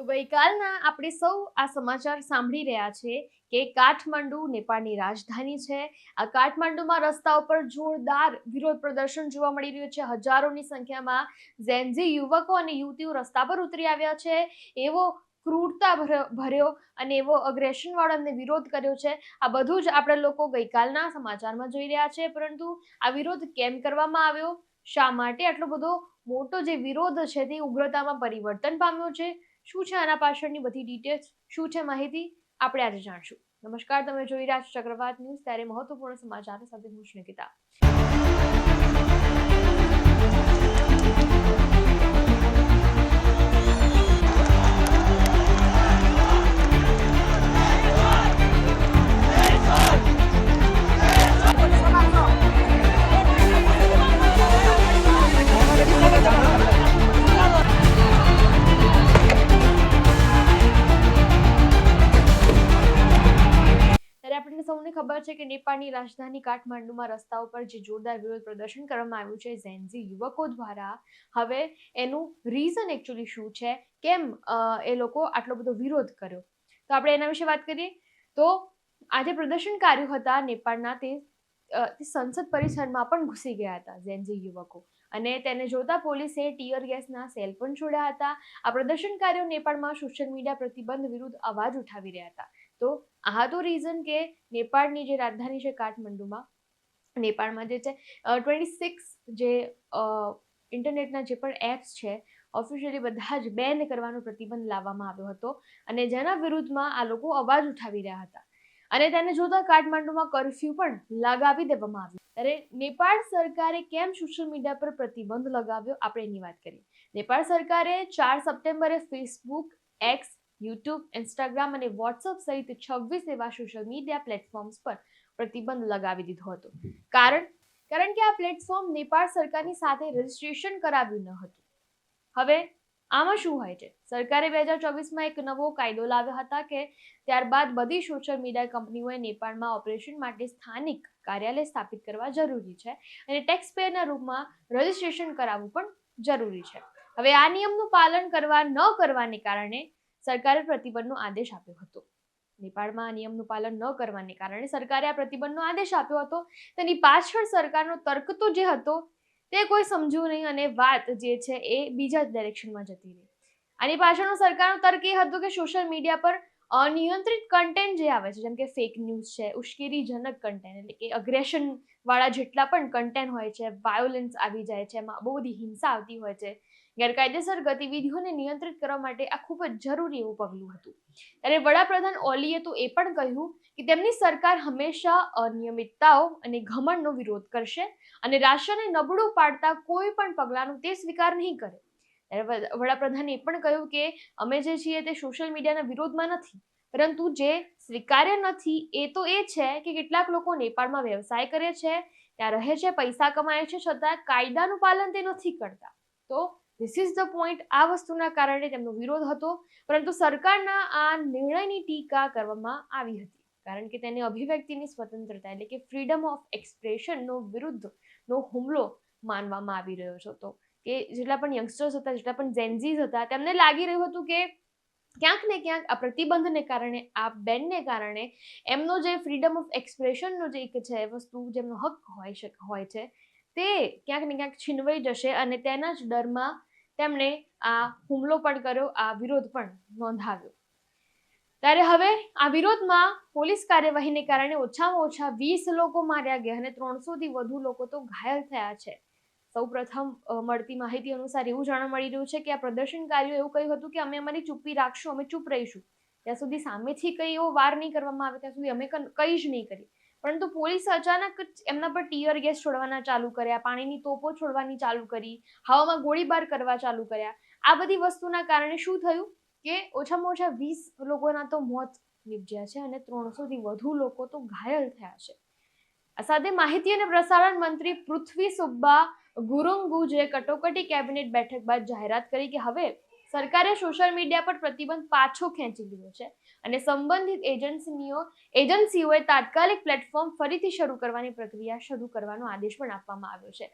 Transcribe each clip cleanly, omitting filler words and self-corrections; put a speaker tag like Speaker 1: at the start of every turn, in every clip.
Speaker 1: તો ગઈકાલના આપણે સૌ આ સમાચાર સાંભળી રહ્યા છે કે કાઠમંડુ નેપાળની રાજધાની છે. આ કાઠમંડુમાં રસ્તા ઉપર જોરદાર વિરોધ પ્રદર્શન જોવા મળી રહ્યું છે. હજારોની સંખ્યામાં ઝેન્ઝી યુવકો અને યુવતીઓ રસ્તા પર ઉતરી આવ્યા છે. એવો ક્રૂરતા ભર્યો અને એવો અગ્રેશન વાળો એમને વિરોધ કર્યો છે. આ બધું જ આપણે લોકો ગઈકાલના સમાચારમાં જોઈ રહ્યા છે. પરંતુ આ વિરોધ કેમ કરવામાં આવ્યો, શા માટે આટલો બધો મોટો જે વિરોધ છે તે ઉગ્રતામાં પરિવર્તન પામ્યો છે, શું છે આના પાછળની બધી ડિટેલ્સ, શું છે માહિતી, આપણે આજે જાણશું. નમસ્કાર, તમે જોઈ રહ્યા છો ચક્રવાત ન્યૂઝ. ત્યારે મહત્વપૂર્ણ સમાચાર સાથે હું છું નિકિતા. સૌને ખબર છે કે નેપાળની રાજધાની કાઠમાંડુમાં રસ્તા ઉપર જે જોરદાર વિરોધ પ્રદર્શન કરવામાં આવ્યું છે ઝેન્ઝી યુવકો દ્વારા, હવે એનું રીઝન એકચ્યુઅલી શું છે, કેમ એ લોકો આટલો બધો વિરોધ કર્યો, તો આપણે એના વિશે વાત કરીએ. તો આજે પ્રદર્શનકારીઓ હતા નેપાળના, તે સંસદ પરિસરમાં પણ ઘૂસી ગયા હતા ઝેન્ઝી યુવકો, અને તેને જોતા પોલીસે ટીયર ગેસના સેલ પણ છોડ્યા હતા. આ પ્રદર્શનકારીઓ નેપાળમાં સોશિયલ મીડિયા પ્રતિબંધ વિરુદ્ધ અવાજ ઉઠાવી રહ્યા હતા. તો આ તો રીઝન કે નેપાળની જે રાજધાની છે કાઠમંડુમાં, નેપાળમાં જે છે 26 જે ઇન્ટરનેટના જે પણ એપ્સ છે ઓફિશિયલી બધા જ બેન કરવાનો પ્રતિબંધ લાવવામાં આવ્યો હતો, અને જેના વિરુદ્ધમાં આ લોકો અવાજ ઉઠાવી રહ્યા હતા. અને તેને જોતા કાઠમાંડુમાં કર્ફ્યુ પણ લગાવી દેવામાં આવ્યું. ત્યારે નેપાળ સરકારે કેમ સોશિયલ મીડિયા પર પ્રતિબંધ લગાવ્યો, આપણે એની વાત કરીએ. નેપાળ સરકારે 4 સપ્ટેમ્બરે ફેસબુક, એક્સ, યુટ્યુબ, ઇન્સ્ટાગ્રામ અને વોટ્સઅપ સહિત 26 એવા સોશિયલ મીડિયા પ્લેટફોર્મ્સ પર પ્રતિબંધ લગાવી દીધો હતો. કારણ કે આ પ્લેટફોર્મ નેપાળ સરકારની સાથે રજીસ્ટ્રેશન કરાવ્યું ન હતું. હવે આમાં શું હોય છે, સરકારે 2024માં એક નવો કાયદો લાવ્યો હતા કે ત્યારબાદ બધી સોશિયલ મીડિયા કંપનીઓએ નેપાળમાં ઓપરેશન માટે સ્થાનિક કાર્યાલય સ્થાપિત કરવા જરૂરી છે, અને ટેક્સ પેયરના રૂપમાં રજીસ્ટ્રેશન કરાવવું પણ જરૂરી છે. હવે આ નિયમનું પાલન ન કરવાને કારણે સરકારે પ્રતિબંધનો આદેશ આપ્યો હતો. નેપાળમાં આ નિયમનું પાલન ન કરવાને કારણે સરકારે આ પ્રતિબંધનો આદેશ આપ્યો હતો. તેની પાછળ સરકારનો તર્ક તો જે હતો તે કોઈ સમજ્યું નહીં, અને વાત જે છે એ બીજા જ ડાયરેક્શનમાં જતી રહી. આની પાછળનો સરકારનો તર્ક એ હતો કે સોશિયલ મીડિયા પર અનિયંત્રિત કન્ટેન્ટ જે આવે છે, જેમ કે ફેક ન્યૂઝ છે, ઉશ્કેરીજનક કન્ટેન્ટ, એટલે કે અગ્રેશન વાળા જેટલા પણ કન્ટેન્ટ હોય છે, વાયોલન્સ આવી જાય છે, એમાં બહુ બધી હિંસા આવતી હોય છે, ગેરકાયદેસર ગતિવિધિઓને નિયંત્રિત કરવા માટે આ ખૂબ જ જરૂરી એવું પગલું હતું. ત્યારે વડાપ્રધાન ઓલીએ તો એ પણ કહ્યું કે તેમની સરકાર હંમેશા અનિયમિતતાઓ અને ઘમંડનો વિરોધ કરશે, અને રાષ્ટ્રને નબળું પાડતા કોઈ પણ પગલાંનું તે સ્વીકાર નહીં કરે. વડાપ્રધાને એ પણ કહ્યું કે અમે જે છીએ તે સોશિયલ મીડિયાના વિરોધમાં નથી, પરંતુ જે સ્વીકાર્ય નથી એ તો એ છે કે કેટલાક લોકો નેપાળમાં વ્યવસાય કરે છે, ત્યાં રહે છે, પૈસા કમાય છે, છતાં કાયદાનું પાલન તે નથી કરતા. તો ધીસ ઇઝ ધ પોઈન્ટ. આ વસ્તુના કારણે તેમનો વિરોધ હતો, પરંતુ સરકારના આ નિર્ણયની ટીકા કરવામાં આવી હતી, કારણ કે તેને અભિવ્યક્તિની સ્વતંત્રતા એટલે કે ફ્રીડમ ઓફ એક્સપ્રેશનનો વિરુદ્ધનો હુમલો માનવામાં આવી રહ્યો હતો. કે જેટલા પણ યંગસ્ટર્સ હતા, જેટલા પણ ઝેન્ઝીઝ હતા, તેમને લાગી રહ્યું હતું કે ક્યાંક ને ક્યાંક આ પ્રતિબંધને કારણે, આ બેનને કારણે એમનો જે ફ્રીડમ ઓફ એક્સપ્રેશનનો જે એક છે વસ્તુ, જેમનો હક હોય છે, તે ક્યાંક ને ક્યાંક છીનવાઈ જશે, અને તેના જ ડરમાં તેમણે આ હુમલો પણ કર્યો, આ વિરોધ પણ નોંધાવ્યો. ત્યારે હવે આ વિરોધમાં પોલીસ કાર્યવાહીને કારણે ઓછામાં ઓછા 20 લોકો માર્યા ગયા અને 300થી વધુ લોકો તો ઘાયલ થયા છે. સૌપ્રથમ મળતી માહિતી અનુસાર એવું જાણવા મળી રહ્યું છે કે આ પ્રદર્શનકારીઓ એવું કહ્યું હતું કે અમે અમારી ચૂપ્પી રાખશું, અમે ચૂપ રહીશું, ત્યાં સુધી સામેથી કઈ એવો વાર નહીં કરવામાં આવે ત્યાં સુધી અમે કંઈ જ નહીં કરીએ. પરંતુ પોલીસે અચાનક એમના પર ટીયર ગેસ છોડવાના ચાલુ કર્યા, પાણીની તોપો છોડવાની ચાલુ કરી, હવામાં ગોળીબાર કરવા ચાલુ કર્યા. આ બધી વસ્તુના કારણે શું થયું કે ઓછામાં ઓછા 20 લોકોના તો મોત નીપજ્યા છે, અને 300થી વધુ લોકો તો ઘાયલ થયા છે. આ સાથે માહિતી અને પ્રસારણ મંત્રી પૃથ્વી સુબ્બા ગુરુંગુજે કટોકટી કેબિનેટ બેઠક બાદ જાહેરાત કરી કે હવે સરકારે સોશિયલ મીડિયા પર પ્રતિબંધ પાછો ખેંચી લીધો છે, અને સંબંધિત એજન્સીઓએ તાત્કાલિક પ્લેટફોર્મ ફરીથી શરૂ કરવાની પ્રક્રિયા શરૂ કરવાનો આદેશ પણ આપવામાં આવ્યો છે.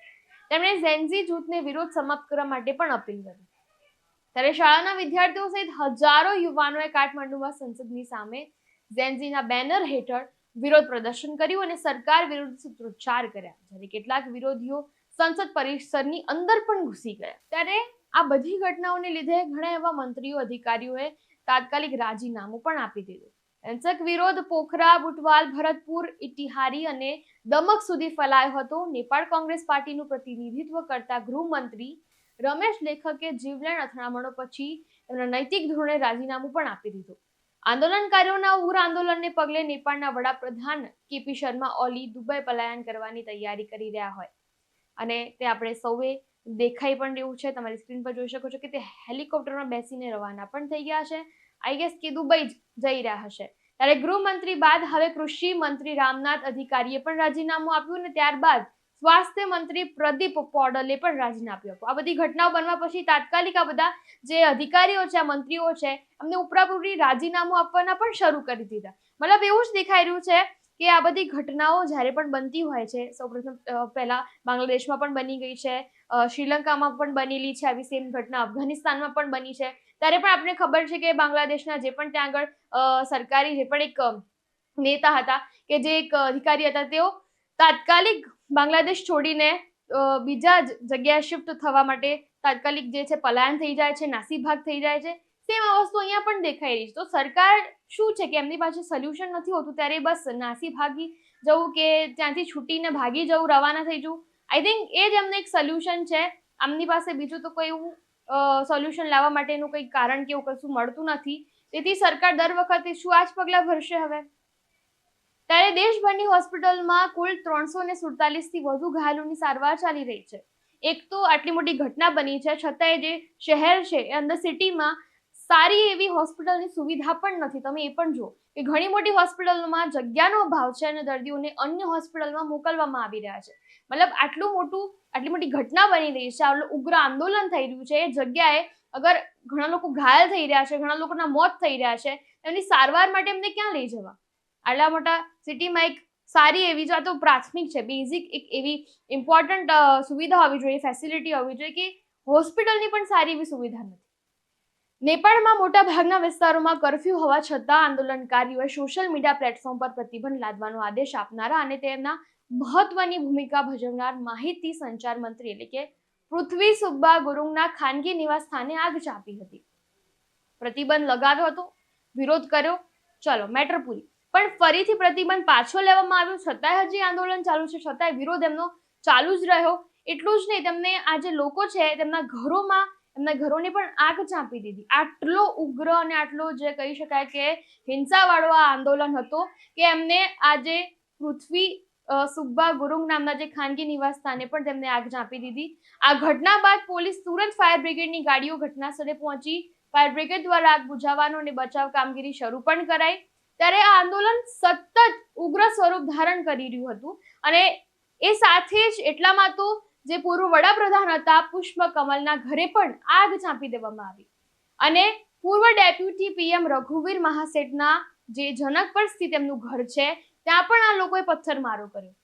Speaker 1: તેમણે ઝેન્ઝી જૂથને વિરોધ સમાપ્ત કરવા માટે પણ અપીલ કરી. ત્યારે શાળાના વિદ્યાર્થીઓ સહિત હજારો યુવાનોએ કાઠમાંડુમાં સંસદની સામે ઝેન્ઝીના બેનર હેઠળ વિરોધ પ્રદર્શન કર્યું અને સરકાર વિરુદ્ધ સૂત્રોચ્ચાર કર્યા, જ્યારે કેટલાક વિરોધીઓ સંસદ પરિસરની અંદર પણ ઘૂસી ગયા. ત્યારે આ બધી ઘટનાઓને લીધે ઘણા એવા મંત્રીઓ, અધિકારીઓએ તાત્કાલિક રાજીનામું પણ આપી દીધું. હિંસક વિરોધ પોખરા, બુટવાલ, ભરતપુર, ઇટિહારી અને દમક સુધી ફેલાયો હતો. નેપાળ કોંગ્રેસ પાર્ટીનું પ્રતિનિધિત્વ કરતા ગૃહમંત્રી રમેશ લેખકે જીવલેણ અથડામણો પછી તેમના નૈતિક ધોરણે રાજીનામું પણ આપી દીધું. આંદોલનકારીઓના ઉગ્ર આંદોલનને પગલે નેપાળના વડાપ્રધાન કેપી શર્મા ઓલી દુબઈ પલાયન કરવાની તૈયારી કરી રહ્યા હોય અને તે આપણે સૌએ દેખાઈ પણ રહ્યું છે. તમારી સ્ક્રીન પર જોઈ શકો છો કે તે હેલિકોપ્ટરમાં બેસીને રવાના પણ થઈ ગયા છે. આઈ ગેસ કે દુબઈ જઈ રહ્યા હશે. ત્યારે ગૃહમંત્રી બાદ હવે કૃષિ મંત્રી રામનાથ અધિકારીએ પણ રાજીનામું આપ્યું અને ત્યારબાદ સ્વાસ્થ્ય મંત્રી પ્રદીપ પોડલે પણ રાજીનામું આપ્યું. આ બધી ઘટનાઓ બનવા પછી તાત્કાલિક આ બધા જે અધિકારીઓ છે, મંત્રીઓ છે, એમને ઉપરાપૂરી રાજીનામું આપવાના પણ શરૂ કરી દીધા. મતલબ એવું જ દેખાઈ રહ્યું છે કે આ બધી ઘટનાઓ જ્યારે પણ બનતી હોય છે, સૌપ્રથમ પહેલા બાંગ્લાદેશમાં પણ બની ગઈ છે, શ્રીલંકામાં પણ બનેલી છે આવી સેમ ઘટના, અફઘાનિસ્તાનમાં પણ બની છે. ત્યારે પણ આપણને ખબર છે કે બાંગ્લાદેશના જે પણ ત્યાં આગળ સરકારી જે પણ એક નેતા હતા કે જે એક અધિકારી હતા, તેઓ તાત્કાલિક બાંગ્લાદેશ છોડીને બીજા જગ્યાએ શિફ્ટ થવા માટે તાત્કાલિક જે છે પલાયન થઈ જાય છે, નાસીભાગ થઈ જાય છે. સેમ આ વસ્તુ અહીંયા પણ દેખાઈ રહી છે. તો સરકાર શું છે કે એમની પાસે સોલ્યુશન નથી હોતું ત્યારે બસ નાસી ભાગી જવું કે ત્યાંથી છૂટીને ભાગી જવું, રવાના થઈ જવું. આઈ થિંક એ જ એમને એક સોલ્યુશન છે. આમની પાસે બીજું તો કોઈ એવું સોલ્યુશન લાવવા માટેનું કંઈ કારણ કે એવું કશું મળતું નથી. તેથી સરકાર દર વખતે શું આ જ પગલાં ભરશે હવે? ત્યારે દેશભરની હોસ્પિટલમાં કુલ 347 થી વધુ ઘાયલોની સારવાર ચાલી રહી છે. એક તો આટલી મોટી ઘટના બની છે, છતાંય જે શહેર છે એ અંદર સિટીમાં સારી એવી હોસ્પિટલની સુવિધા પણ નથી. તમે એ પણ જુઓ કે ઘણી મોટી હોસ્પિટલોમાં જગ્યાનો અભાવ છે અને દર્દીઓને અન્ય હોસ્પિટલમાં મોકલવામાં આવી રહ્યા છે. મતલબ આટલી મોટી ઘટના બની રહી છે, આટલું ઉગ્ર આંદોલન થઈ રહ્યું છે, એ જગ્યાએ અગર ઘણા લોકો ઘાયલ થઈ રહ્યા છે, ઘણા લોકોના મોત થઈ રહ્યા છે, એમની સારવાર માટે એમને ક્યાં લઈ જવા? આટલા મોટા સિટીમાં એક સારી એવી, જો આ તો પ્રાથમિક છે, બેઝિક એક એવી ઇમ્પોર્ટન્ટ સુવિધા હોવી જોઈએ, ફેસિલિટી હોવી જોઈએ કે હોસ્પિટલની પણ સારી એવી સુવિધા નથી. નેપાળમાં મોટા ભાગના વિસ્તારોમાં કર્ફ્યુ હોવા છતાં આંદોલનકારીઓએ સોશિયલ મીડિયા પ્લેટફોર્મ પર પ્રતિબંધ લાદવાનો આદેશ આપનારા અને તેના મહત્વની ભૂમિકા ભજવનાર માહિતી સંચાર મંત્રી એટલે કે પૃથ્વી સુબ્બા ગુરુંગના ખાનગી નિવાસ સ્થાને આગ ચાંપી હતી. પ્રતિબંધ લગાવ્યો હતો, વિરોધ કર્યો, ચલો મેટર પૂરી. પણ ફરીથી પ્રતિબંધ પાછો લેવામાં આવ્યો, છતાંય હજી આંદોલન ચાલુ છે, છતાંય વિરોધ એમનો ચાલુ જ રહ્યો. એટલું જ નહીં, તેમને આ જે લોકો છે તેમના ઘરોને પણ આગ ચાંપી દીધી. આટલો ઉગ્ર અને આટલો જે કહી શકાય કે હિંસાવાળો આ આંદોલન હતો કે એમને આજે પૃથ્વી સુબ્બા ગુરુંગ નામના જે ખાનગી નિવાસ સ્થાને પણ તેમને આગ ચાંપી દીધી. આ ઘટના બાદ પોલીસ તુરંત ફાયર બ્રિગેડની ગાડીઓ ઘટના સ્થળે પહોંચી ફાયર બ્રિગેડ દ્વારા આગ બુઝાવવાનો અને બચાવ કામગીરી શરૂ પણ કરાઈ. ત્યારે આ આંદોલન સતત ઉગ્ર સ્વરૂપ ધારણ કરી રહ્યું હતું અને એ સાથે જ એટલામાં તો જે પૂર્વ વડાપ્રધાન હતા પુષ્પ કમલના ઘરે પણ આગ ચાંપી દેવામાં આવી અને પૂર્વ ડેપ્યુટી પીએમ રઘુવીર મહાસેઠના જે જનકપર સ્થિત એમનું ઘર છે ત્યાં પણ આ લોકોએ પથ્થરમારો કર્યો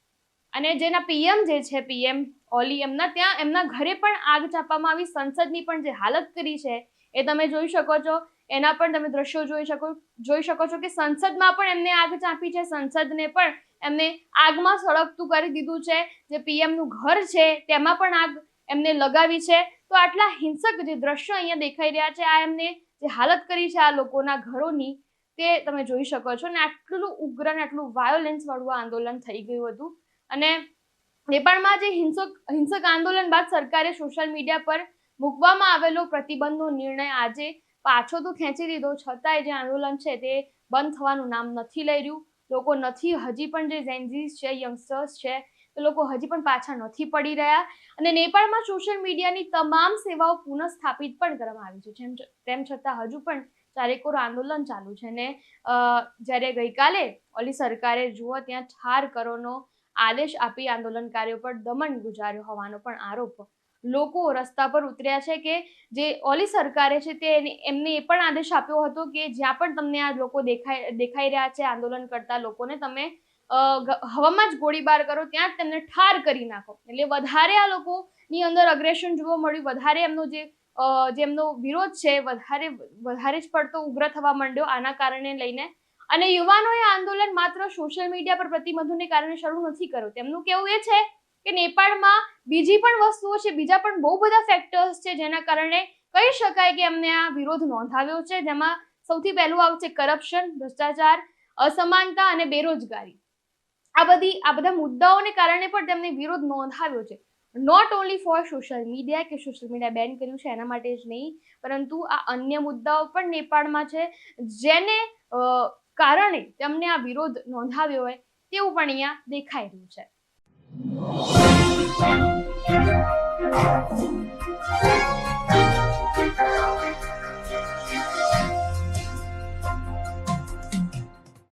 Speaker 1: અને જેના પીએમ જે છે પીએમ ઓલી એમના ઘરે પણ આગ ચાંપવામાં આવી. સંસદની પણ જે હાલત કરી છે એ તમે જોઈ શકો છો. એના પણ તમે દ્રશ્યો જોઈ શકો છો કે સંસદમાં પણ એમને આગ ચાંપી છે. સંસદને પણ એમને આગમાં સળગતું કરી દીધું છે. જે પીએમ નું ઘર છે તેમાં પણ આગ એમને લગાવી છે. તો આટલા હિંસક જે દ્રશ્યો અહીંયા દેખાઈ રહ્યા છે, આ એમને જે હાલત કરી છે આ લોકોના ઘરોની, તે તમે જોઈ શકો છો. અને આટલું ઉગ્ર અને આટલું વાયોલન્સ વાળું આંદોલન થઈ ગયું હતું. અને નેપાળમાં જે હિંસક આંદોલન બાદ સરકારે સોશિયલ મીડિયા પર મૂકવામાં આવેલો પ્રતિબંધનો નિર્ણય આજે પાછો તો ખેંચી લીધો, છતાંય જે આંદોલન છે તે બંધ થવાનું નામ નથી લઈ રહ્યું. લોકો નથી, હજી પણ જે ઝેન્ઝીસ છે, યંગસ્ટર્સ છે, તે લોકો હજી પણ પાછા નથી પડી રહ્યા. અને નેપાળમાં સોશિયલ મીડિયાની તમામ સેવાઓ પુનઃ સ્થાપિત પણ કરવામાં આવી છે. તેમ છતાં હજુ પણ ચારેકોર આંદોલન ચાલુ છે. ને જ્યારે ગઈકાલે ઓલી સરકારે જુઓ ત્યાં ઠાર કરવાનો આદેશ આપી આંદોલનકારીઓ પર દમન ગુજાર્યો હોવાનો પણ આરોપ લોકો રસ્તા પર ઉતર્યા છે કે જે ઓલી સરકારે છે તે એમને એ પણ આદેશ આપ્યો હતો કે જ્યાં પણ તમને આ લોકો દેખાઈ રહ્યા છે આંદોલન કરતા લોકોને, તમે હવામાં જ ગોળીબાર કરો, ત્યાં જ તેમને ઠાર કરી નાખો. એટલે વધારે આ લોકોની અંદર અગ્રેશન જોવા મળ્યું, વધારે એમનો જે જેમનો વિરોધ છે વધારે જ પડતો ઉગ્ર થવા માંડ્યો આના કારણે લઈને. અને યુવાનોએ આંદોલન માત્ર સોશિયલ મીડિયા પર પ્રતિબંધોને કારણે શરૂ નથી કર્યું. તેમનું કહેવું એ છે કે નેપાળમાં બીજી પણ વસ્તુઓ છે, બીજા પણ બહુ બધા ફેક્ટર્સ છે જેના કારણે કહી શકાય કે એમને આ વિરોધ નોંધાવ્યો છે, જેમાં સૌથી પહેલું આવશે કરપ્શન, ભ્રષ્ટાચાર, અસમાનતા અને બેરોજગારી. આ બધા મુદ્દાઓને કારણે પણ તેમને વિરોધ નોંધાવ્યો છે. Not only for social media કે સોશિયલ મીડિયા બેન કર્યું છે એના માટે જ નહીં, પરંતુ આ અન્ય મુદ્દાઓ પણ નેપાળમાં છે જેને કારણે તેમને આ વિરોધ નોંધાવ્યો હોય તેવું પણ અહીંયા દેખાઈ રહ્યું છે.